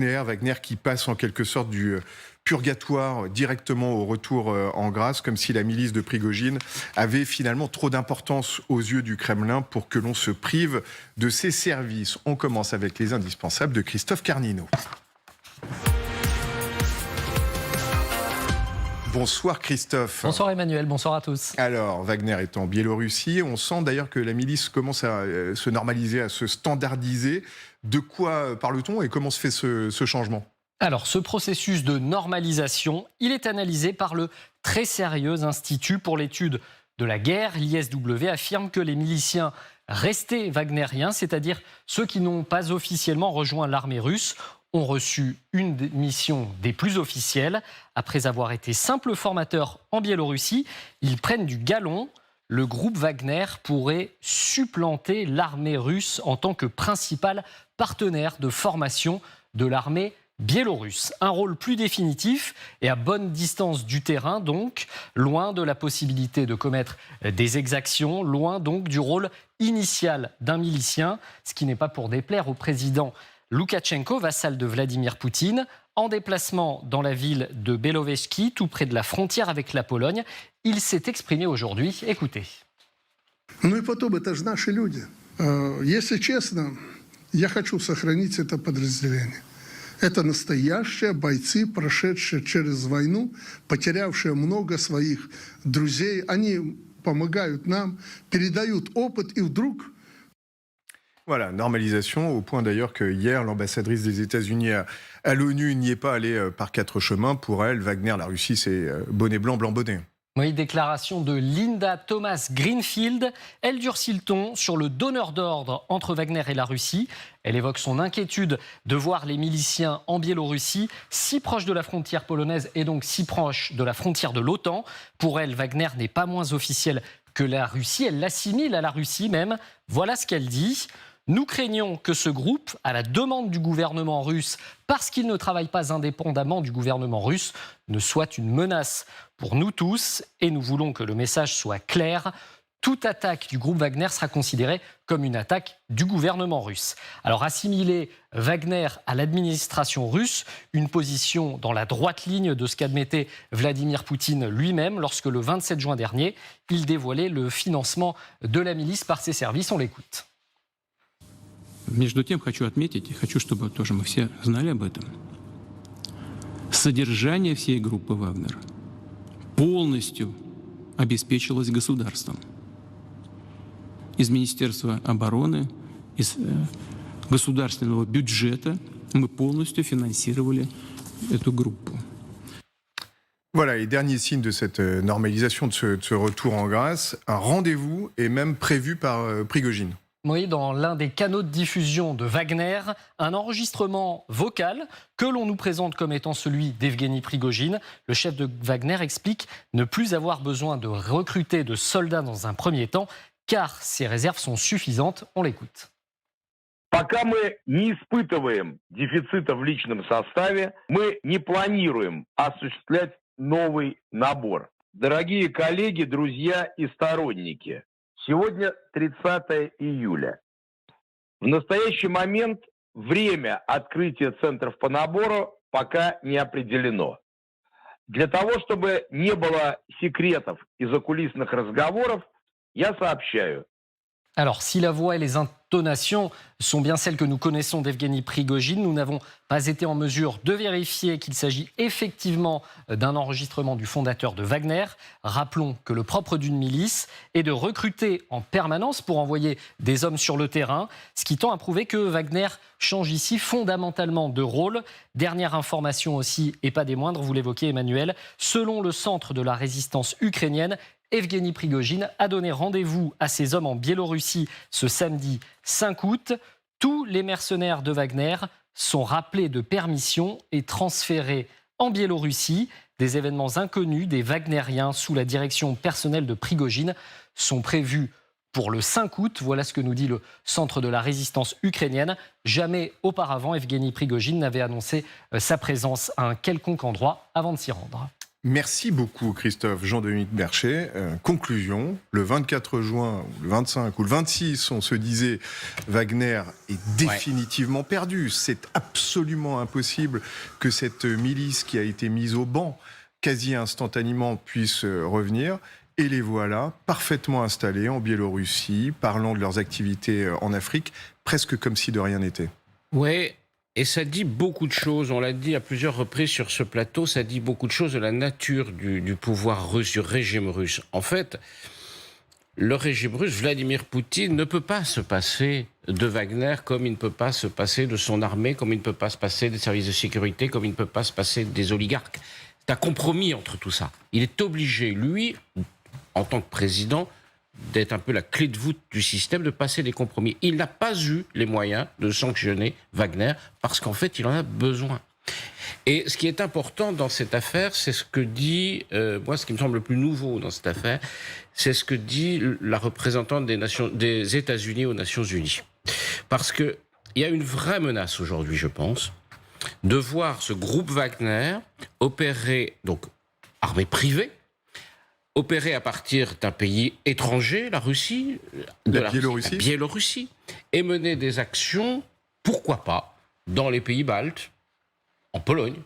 Wagner qui passe en quelque sorte du purgatoire directement au retour en grâce, comme si la milice de Prigojine avait finalement trop d'importance aux yeux du Kremlin pour que l'on se prive de ses services. On commence avec les indispensables de Christophe Carnino. Bonsoir Christophe. Bonsoir Emmanuel, bonsoir à tous. Alors, Wagner est en Biélorussie. On sent d'ailleurs que la milice commence à se normaliser, à se standardiser. De quoi parle-t-on et comment se fait ce changement ? Alors, ce processus de normalisation, il est analysé par le très sérieux Institut pour l'étude de la guerre. L'ISW affirme que les miliciens restés wagnériens, c'est-à-dire ceux qui n'ont pas officiellement rejoint l'armée russe, ont reçu une mission des plus officielles. Après avoir été simples formateurs en Biélorussie, ils prennent du galon. Le groupe Wagner pourrait supplanter l'armée russe en tant que principal partenaire de formation de l'armée biélorusse. Un rôle plus définitif et à bonne distance du terrain, donc, loin de la possibilité de commettre des exactions, loin donc du rôle initial d'un milicien, ce qui n'est pas pour déplaire au président Loukachenko, vassal de Vladimir Poutine, en déplacement dans la ville de Beloveski, tout près de la frontière avec la Pologne. Il s'est exprimé aujourd'hui. Écoutez. Ну и потом, это же наши люди. Если честно, я хочу сохранить это подразделение. Это настоящие бойцы, прошедшие через войну, потерявшие много своих друзей. Они помогают нам, передают опыт, и вдруг... Voilà, normalisation, au point d'ailleurs que hier, l'ambassadrice des États-Unis à l'ONU n'y est pas allée par quatre chemins. Pour elle, Wagner, la Russie, c'est bonnet blanc, blanc bonnet. Oui, déclaration de Linda Thomas-Greenfield. Elle durcit le ton sur le donneur d'ordre entre Wagner et la Russie. Elle évoque son inquiétude de voir les miliciens en Biélorussie si proches de la frontière polonaise et donc si proches de la frontière de l'OTAN. Pour elle, Wagner n'est pas moins officiel que la Russie. Elle l'assimile à la Russie même. Voilà ce qu'elle dit. Nous craignons que ce groupe, à la demande du gouvernement russe, parce qu'il ne travaille pas indépendamment du gouvernement russe, ne soit une menace pour nous tous. Et nous voulons que le message soit clair. Toute attaque du groupe Wagner sera considérée comme une attaque du gouvernement russe. Alors, assimiler Wagner à l'administration russe, une position dans la droite ligne de ce qu'admettait Vladimir Poutine lui-même lorsque le 27 juin dernier, il dévoilait le financement de la milice par ses services. On l'écoute. Между тем, хочу отметить, и хочу, чтобы тоже мы все знали об этом, содержание всей группы «Вагнер» полностью обеспечилось государством. Из Министерства обороны, из государственного бюджета мы полностью финансировали эту группу. Voilà, et dernier signe de cette normalisation, de ce retour en grâce, un rendez-vous est même prévu par Prigojine. Oui, dans l'un des canaux de diffusion de Wagner, un enregistrement vocal que l'on nous présente comme étant celui d'Evgeny Prigojine. Le chef de Wagner explique ne plus avoir besoin de recruter de soldats dans un premier temps, car ses réserves sont suffisantes. On l'écoute. Пока мы не испытываем дефицита в личном составе, мы не планируем осуществлять новый набор. Дорогие коллеги, друзья и сторонники, сегодня 30 июля. В настоящий момент время открытия центров по набору пока не определено. Для того, чтобы не было секретов и закулисных разговоров, я сообщаю. Alors, si la voix et les intonations sont bien celles que nous connaissons d'Evgeny Prigojine, nous n'avons pas été en mesure de vérifier qu'il s'agit effectivement d'un enregistrement du fondateur de Wagner. Rappelons que le propre d'une milice est de recruter en permanence pour envoyer des hommes sur le terrain, ce qui tend à prouver que Wagner change ici fondamentalement de rôle. Dernière information aussi, et pas des moindres, vous l'évoquez Emmanuel, selon le Centre de la résistance ukrainienne, Evgeny Prigojine a donné rendez-vous à ses hommes en Biélorussie ce samedi 5 août. Tous les mercenaires de Wagner sont rappelés de permission et transférés en Biélorussie. Des événements inconnus des Wagnériens sous la direction personnelle de Prigojine sont prévus pour le 5 août. Voilà ce que nous dit le Centre de la résistance ukrainienne. Jamais auparavant, Evgeny Prigojine n'avait annoncé sa présence à un quelconque endroit avant de s'y rendre. Merci beaucoup Christophe. Jean-Dominique Berchet, conclusion, le 24 juin, ou le 25 ou le 26, on se disait Wagner est définitivement perdu. C'est absolument impossible que cette milice qui a été mise au banc quasi instantanément puisse revenir. Et les voilà parfaitement installés en Biélorussie, parlant de leurs activités en Afrique, presque comme si de rien n'était. Oui, et ça dit beaucoup de choses. On l'a dit à plusieurs reprises sur ce plateau, ça dit beaucoup de choses de la nature du pouvoir russe, du régime russe. En fait, le régime russe, Vladimir Poutine, ne peut pas se passer de Wagner comme il ne peut pas se passer de son armée, comme il ne peut pas se passer des services de sécurité, comme il ne peut pas se passer des oligarques. C'est un compromis entre tout ça. Il est obligé, lui, en tant que président, d'être un peu la clé de voûte du système, de passer des compromis. Il n'a pas eu les moyens de sanctionner Wagner parce qu'en fait, il en a besoin. Et ce qui est important dans cette affaire, c'est ce que dit, moi, ce qui me semble le plus nouveau dans cette affaire, c'est ce que dit la représentante des États-Unis aux Nations Unies. Parce qu'il y a une vraie menace aujourd'hui, je pense, de voir ce groupe Wagner opérer, donc armée privée, opérer à partir d'un pays étranger, la Russie, la Biélorussie, et mener des actions, pourquoi pas, dans les pays baltes, en Pologne.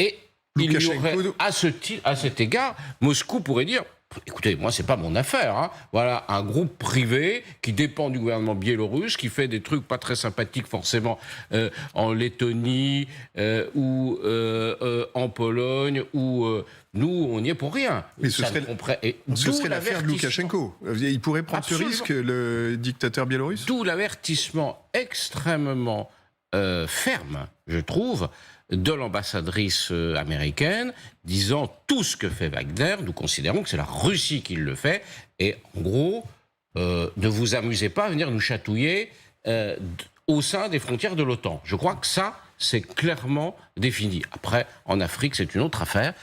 Et il y aurait, à cet égard, Moscou pourrait dire, écoutez, moi, c'est pas mon affaire. Hein. Voilà, un groupe privé qui dépend du gouvernement biélorusse, qui fait des trucs pas très sympathiques forcément en Lettonie ou en Pologne, ou nous, on n'y est pour rien. Mais ce serait l'affaire de Loukachenko. Il pourrait prendre ce risque, le dictateur biélorusse. D'où l'avertissement extrêmement ferme, je trouve, de l'ambassadrice américaine, disant tout ce que fait Wagner, nous considérons que c'est la Russie qui le fait, et en gros, ne vous amusez pas à venir nous chatouiller au sein des frontières de l'OTAN. Je crois que ça, c'est clairement défini. Après, en Afrique, c'est une autre affaire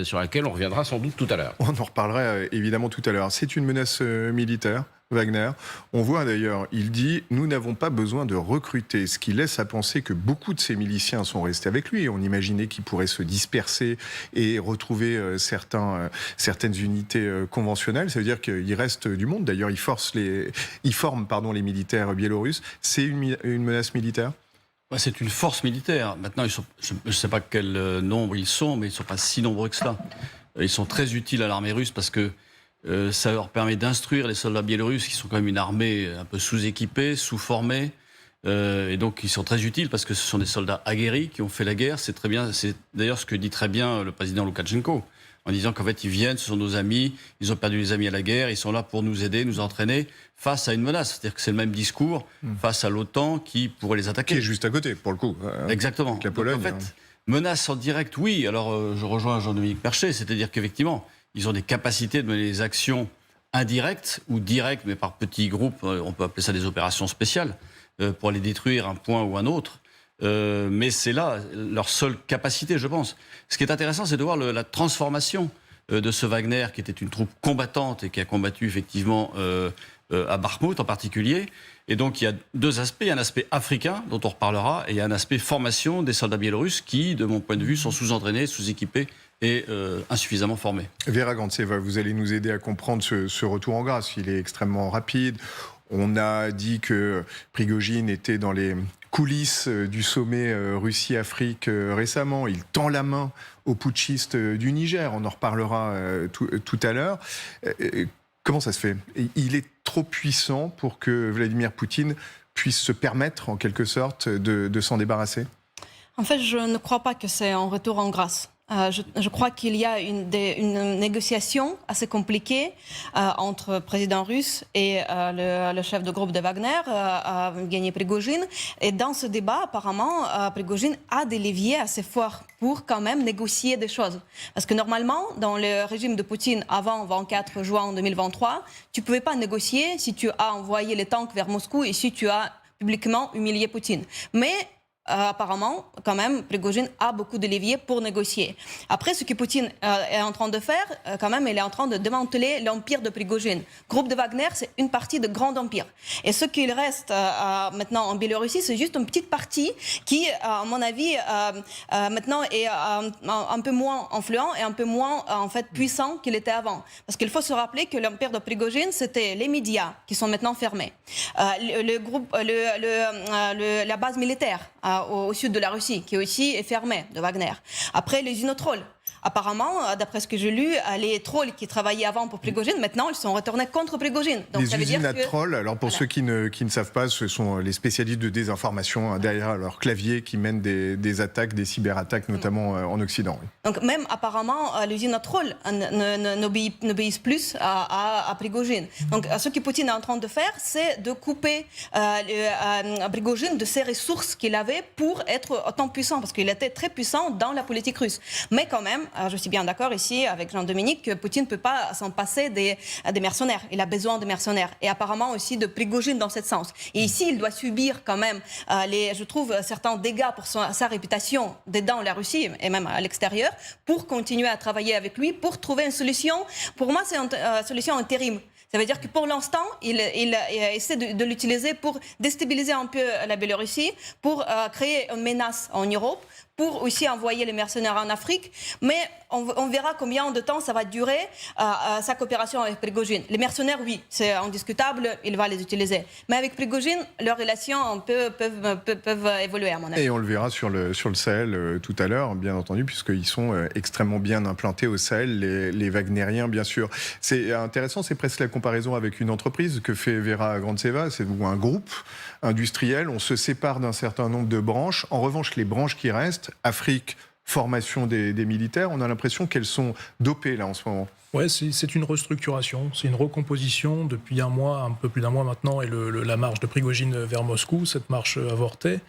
sur laquelle on reviendra sans doute tout à l'heure. On en reparlera évidemment tout à l'heure. C'est une menace militaire, Wagner. On voit d'ailleurs, il dit « Nous n'avons pas besoin de recruter », ce qui laisse à penser que beaucoup de ces miliciens sont restés avec lui. On imaginait qu'ils pourraient se disperser et retrouver certaines unités conventionnelles. Ça veut dire qu'il reste du monde. D'ailleurs, il forme les militaires biélorusses. C'est une menace militaire ? C'est une force militaire. Maintenant, je ne sais pas quel nombre ils sont, mais ils ne sont pas si nombreux que cela. Ils sont très utiles à l'armée russe parce que ça leur permet d'instruire les soldats biélorusses qui sont quand même une armée un peu sous-équipée, sous-formée. Et donc, ils sont très utiles parce que ce sont des soldats aguerris qui ont fait la guerre. C'est très bien. C'est d'ailleurs ce que dit très bien le président Loukachenko, en disant qu'en fait, ils viennent, ce sont nos amis, ils ont perdu des amis à la guerre, ils sont là pour nous aider, nous entraîner face à une menace. C'est-à-dire que c'est le même discours face à l'OTAN qui pourrait les attaquer. Qui est juste à côté, pour le coup. Exactement. Avec la Pologne. Donc, en fait, menace en direct, oui. Alors, je rejoins Jean-Dominique Berchet, c'est-à-dire qu'effectivement, ils ont des capacités de mener des actions indirectes ou directes, mais par petits groupes, on peut appeler ça des opérations spéciales, pour aller détruire un point ou un autre. Mais c'est là leur seule capacité, je pense. Ce qui est intéressant, c'est de voir la transformation de ce Wagner, qui était une troupe combattante et qui a combattu effectivement à Bakhmout en particulier. Et donc il y a deux aspects. Il y a un aspect africain, dont on reparlera, et il y a un aspect formation des soldats biélorusses qui, de mon point de vue, sont sous-entraînés, sous-équipés et insuffisamment formés. Vera Grantseva, vous allez nous aider à comprendre ce retour en grâce. Il est extrêmement rapide. On a dit que Prigojine était dans les coulisses du sommet Russie-Afrique récemment. Il tend la main aux putschistes du Niger. On en reparlera tout à l'heure. Comment ça se fait ? Il est trop puissant pour que Vladimir Poutine puisse se permettre, en quelque sorte, de s'en débarrasser ? En fait, je ne crois pas que c'est un retour en grâce. Je crois qu'il y a une négociation assez compliquée entre le président russe et le chef de groupe de Wagner, Evgeny Prigojine. Et dans ce débat, apparemment, Prigojine a des leviers assez forts pour quand même négocier des choses. Parce que normalement, dans le régime de Poutine, avant 24 juin 2023, tu ne pouvais pas négocier si tu as envoyé les tanks vers Moscou et si tu as publiquement humilié Poutine. Mais apparemment, quand même, Prigojine a beaucoup de leviers pour négocier. Après, ce que Poutine est en train de faire, quand même, il est en train de démanteler l'empire de Prigojine. Groupe de Wagner, c'est une partie de grand empire. Et ce qu'il reste maintenant en Biélorussie, c'est juste une petite partie qui, à mon avis, maintenant est un peu moins influent et un peu moins, en fait, puissant qu'il était avant. Parce qu'il faut se rappeler que l'empire de Prigojine, c'était les médias qui sont maintenant fermés. La base militaire au sud de la Russie, qui aussi est fermée de Wagner. Après, les unotrolls. Apparemment, d'après ce que j'ai lu, les trolls qui travaillaient avant pour Prigojine, maintenant, ils sont retournés contre Prigojine. Donc, les ça veut usines dire à que... trolls, alors pour Voilà. ceux qui ne savent pas, ce sont les spécialistes de désinformation derrière leur clavier qui mènent des attaques, des cyberattaques, notamment en Occident. Oui. Donc même apparemment, l'usine à trolls n'obéissent plus à Prigojine. Donc ce que Poutine est en train de faire, c'est de couper Prigojine de ses ressources qu'il avait pour être autant puissant, parce qu'il était très puissant dans la politique russe. Mais quand même, je suis bien d'accord ici avec Jean-Dominique que Poutine ne peut pas s'en passer des mercenaires. Il a besoin de mercenaires. Et apparemment aussi de Prigojine dans ce sens. Et ici, il doit subir quand même, je trouve, certains dégâts pour sa réputation dans la Russie et même à l'extérieur, pour continuer à travailler avec lui, pour trouver une solution. Pour moi, c'est une solution intérim. Ça veut dire que pour l'instant, il essaie de l'utiliser pour déstabiliser un peu la Biélorussie, pour créer une menace en Europe, pour aussi envoyer les mercenaires en Afrique. Mais on verra combien de temps ça va durer sa coopération avec Prigojine. Les mercenaires, oui, c'est indiscutable, il va les utiliser. Mais avec Prigojine, leurs relations peuvent évoluer, à mon avis. Et on le verra sur le Sahel tout à l'heure, bien entendu, puisqu'ils sont extrêmement bien implantés au Sahel, les Wagnériens, bien sûr. C'est intéressant, c'est presque la comparaison avec une entreprise que fait Vera Grantseva, c'est un groupe industriel. On se sépare d'un certain nombre de branches. En revanche, les branches qui restent, Afrique, formation des militaires, on a l'impression qu'elles sont dopées là en ce moment. Ouais, c'est une restructuration, c'est une recomposition depuis un mois, un peu plus d'un mois maintenant, et la marche de Prigojine vers Moscou, cette marche avortée,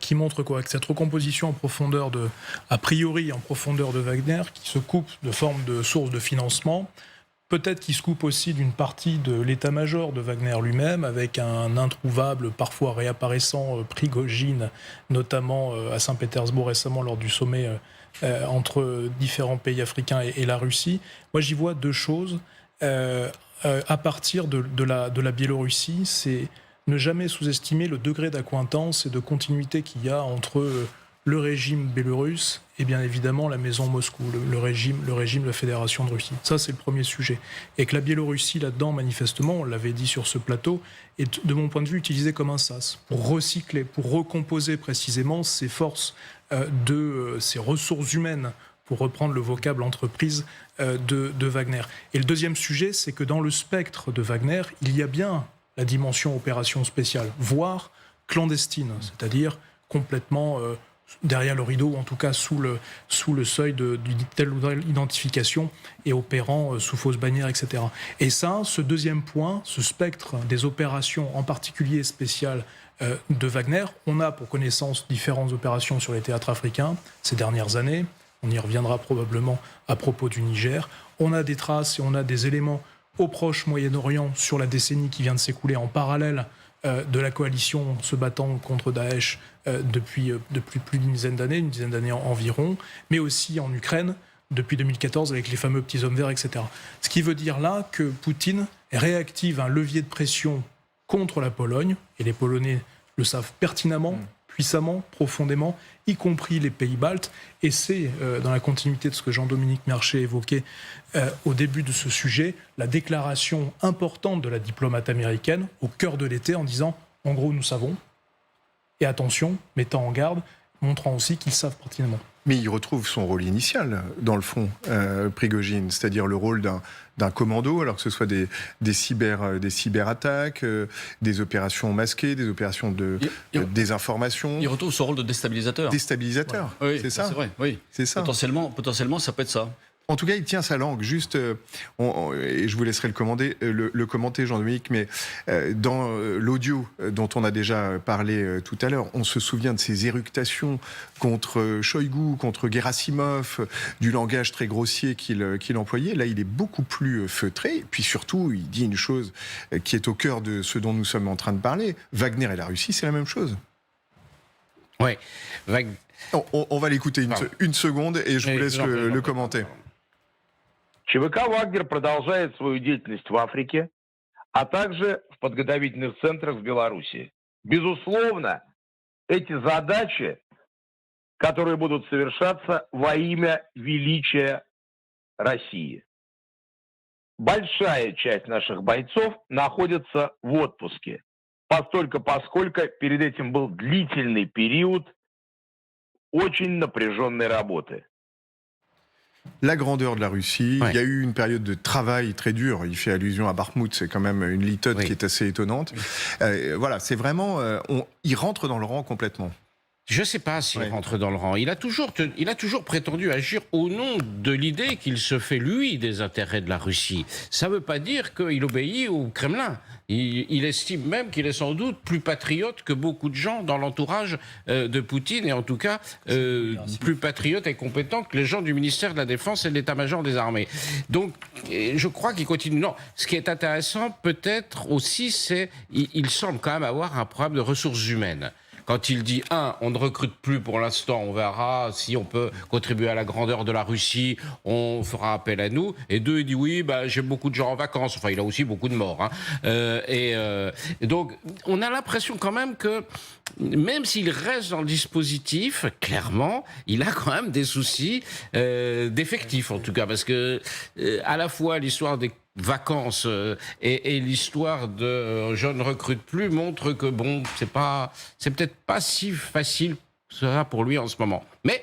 qui montre quoi? Que cette recomposition en profondeur a priori en profondeur de Wagner, qui se coupe de forme de source de financement, peut-être qu'il se coupe aussi d'une partie de l'état-major de Wagner lui-même, avec un introuvable, parfois réapparaissant Prigojine, notamment à Saint-Pétersbourg récemment lors du sommet entre différents pays africains et la Russie. Moi, j'y vois deux choses. À partir de la Biélorussie, c'est ne jamais sous-estimer le degré d'accointance et de continuité qu'il y a entre le régime biélorusse et bien évidemment la maison Moscou, le régime, la Fédération de Russie. Ça, c'est le premier sujet. Et que la Biélorussie, là-dedans, manifestement, on l'avait dit sur ce plateau, est, de mon point de vue, utilisée comme un sas, pour recycler, pour recomposer précisément ses forces, ses ressources humaines, pour reprendre le vocable entreprise de Wagner. Et le deuxième sujet, c'est que dans le spectre de Wagner, il y a bien la dimension opération spéciale, voire clandestine, c'est-à-dire complètement derrière le rideau, ou en tout cas sous le seuil d'une telle ou telle identification et opérant sous fausse bannière, etc. Et ça, ce deuxième point, ce spectre des opérations, en particulier spéciales de Wagner, on a pour connaissance différentes opérations sur les théâtres africains ces dernières années. On y reviendra probablement à propos du Niger. On a des traces et on a des éléments au Proche Moyen-Orient sur la décennie qui vient de s'écouler en parallèle de la coalition se battant contre Daesh depuis plus d'une dizaine d'années environ, mais aussi en Ukraine depuis 2014 avec les fameux petits hommes verts, etc. Ce qui veut dire là que Poutine réactive un levier de pression contre la Pologne, et les Polonais le savent pertinemment, puissamment, profondément, y compris les pays baltes. Et c'est, dans la continuité de ce que Jean-Dominique Merchet évoquait au début de ce sujet, la déclaration importante de la diplomate américaine au cœur de l'été en disant « En gros, nous savons ». Et attention, mettant en garde, montrant aussi qu'ils savent pertinemment. Mais il retrouve son rôle initial, dans le fond, Prigojine, c'est-à-dire le rôle d'un commando, alors que ce soit des cyberattaques, des opérations masquées, des opérations de désinformation. Il retrouve son rôle de déstabilisateur. Déstabilisateur, oui, c'est ça. C'est vrai, oui. C'est ça. Potentiellement, ça peut être ça. En tout cas, il tient sa langue. Juste, et je vous laisserai le commenter, Jean-Dominique, mais dans l'audio dont on a déjà parlé tout à l'heure, on se souvient de ses éructations contre Shoigu, contre Gerasimov, du langage très grossier qu'il employait. Là, il est beaucoup plus feutré. Et puis surtout, il dit une chose qui est au cœur de ce dont nous sommes en train de parler. Wagner et la Russie, c'est la même chose. Ouais. On va l'écouter une seconde et je vous laisse le commenter. ЧВК «Вагнер» продолжает свою деятельность в Африке, а также в подготовительных центрах в Беларуси. Безусловно, эти задачи, которые будут совершаться во имя величия России. Большая часть наших бойцов находится в отпуске, поскольку перед этим был длительный период очень напряженной работы. La grandeur de la Russie, Ouais. il y a eu une période de travail très dure. Il fait allusion à Bakhmout, c'est quand même une litote Oui. qui est assez étonnante. Voilà, c'est vraiment, il rentre dans le rang complètement. Je ne sais pas s'il Ouais. rentre dans le rang. Il a toujours prétendu agir au nom de l'idée qu'il se fait, lui, des intérêts de la Russie. Ça ne veut pas dire qu'il obéit au Kremlin. Il estime même qu'il est sans doute plus patriote que beaucoup de gens dans l'entourage de Poutine, et en tout cas plus patriote et compétent que les gens du ministère de la Défense et de l'état-major des armées. Donc je crois qu'il continue. Non, ce qui est intéressant peut-être aussi, c'est il semble quand même avoir un problème de ressources humaines. Quand il dit, on ne recrute plus pour l'instant, on verra si on peut contribuer à la grandeur de la Russie, on fera appel à nous. Et deux, il dit, oui, j'ai beaucoup de gens en vacances. Enfin, il a aussi beaucoup de morts. Et donc, on a l'impression quand même que, même s'il reste dans le dispositif, clairement, il a quand même des soucis d'effectifs, en tout cas. Parce que, à la fois, l'histoire des vacances et l'histoire de je ne recrute plus montre que c'est peut-être pas si facile ça pour lui en ce moment. Mais